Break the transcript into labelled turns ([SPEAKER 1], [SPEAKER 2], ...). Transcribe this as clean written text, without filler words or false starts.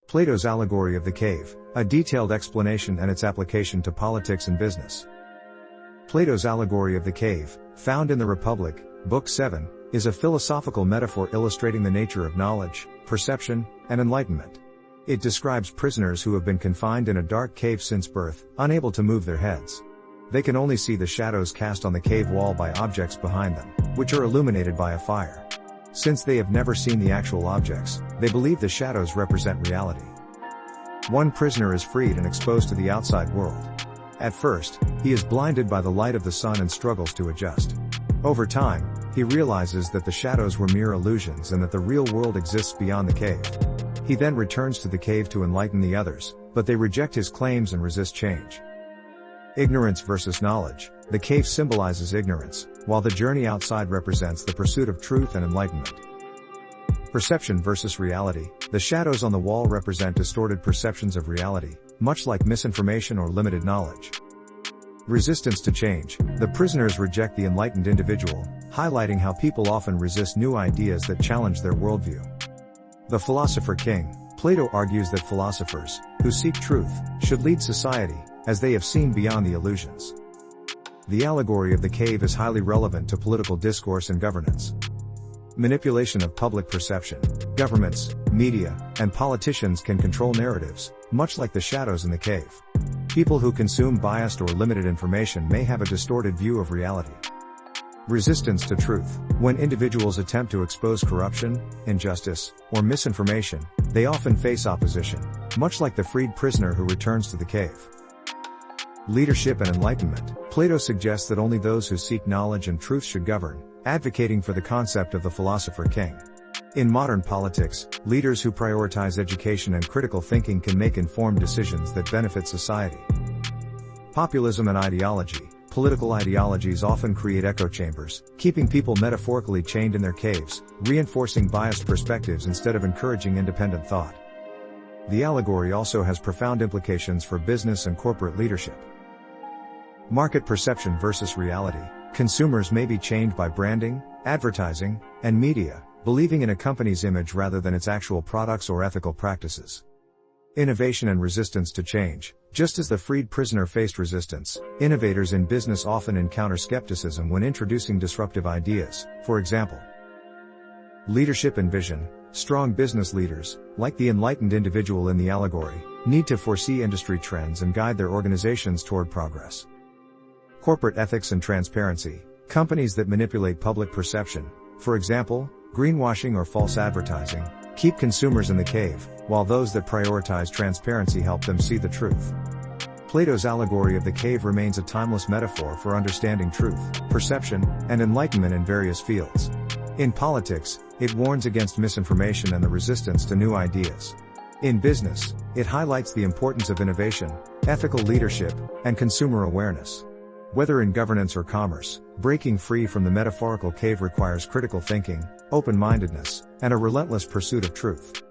[SPEAKER 1] Plato's Allegory of the Cave, a detailed explanation and its application to politics and business. Plato's Allegory of the Cave, found in the Republic, Book 7, is a philosophical metaphor illustrating the nature of knowledge, perception, and enlightenment. It describes prisoners who have been confined in a dark cave since birth, unable to move their heads. They can only see the shadows cast on the cave wall by objects behind them, which are illuminated by a fire. Since they have never seen the actual objects, they believe the shadows represent reality. One prisoner is freed and exposed to the outside world. At first, he is blinded by the light of the sun and struggles to adjust. Over time, he realizes that the shadows were mere illusions and that the real world exists beyond the cave. He then returns to the cave to enlighten the others, but they reject his claims and resist change. Ignorance versus knowledge. The cave symbolizes ignorance, while the journey outside represents the pursuit of truth and enlightenment. Perception versus reality. The shadows on the wall represent distorted perceptions of reality, much like misinformation or limited knowledge. Resistance to change. The prisoners reject the enlightened individual, highlighting how people often resist new ideas that challenge their worldview. The philosopher king. Plato argues that philosophers, who seek truth, should lead society, as they have seen beyond the illusions. The allegory of the cave is highly relevant to political discourse and governance. Manipulation of public perception. Governments, media, and politicians can control narratives, much like the shadows in the cave. People who consume biased or limited information may have a distorted view of reality. Resistance to truth. When individuals attempt to expose corruption, injustice, or misinformation, they often face opposition, much like the freed prisoner who returns to the cave. Leadership and enlightenment. Plato suggests that only those who seek knowledge and truth should govern, advocating for the concept of the philosopher king. In modern politics, leaders who prioritize education and critical thinking can make informed decisions that benefit society. Populism and ideology. Political ideologies often create echo chambers, keeping people metaphorically chained in their caves, reinforcing biased perspectives instead of encouraging independent thought. The allegory also has profound implications for business and corporate leadership. Market perception versus reality. Consumers may be chained by branding, advertising, and media, believing in a company's image rather than its actual products or ethical practices. Innovation and resistance to change. Just as the freed prisoner faced resistance, innovators in business often encounter skepticism when introducing disruptive ideas. For example, leadership and vision. Strong business leaders, like the enlightened individual in the allegory, need to foresee industry trends and guide their organizations toward progress. Corporate ethics and transparency. Companies that manipulate public perception, for example, greenwashing or false advertising, keep consumers in the cave, while those that prioritize transparency help them see the truth. Plato's allegory of the cave remains a timeless metaphor for understanding truth, perception, and enlightenment in various fields. In politics, it warns against misinformation and the resistance to new ideas. In business, it highlights the importance of innovation, ethical leadership, and consumer awareness. Whether in governance or commerce, breaking free from the metaphorical cave requires critical thinking, open-mindedness, and a relentless pursuit of truth.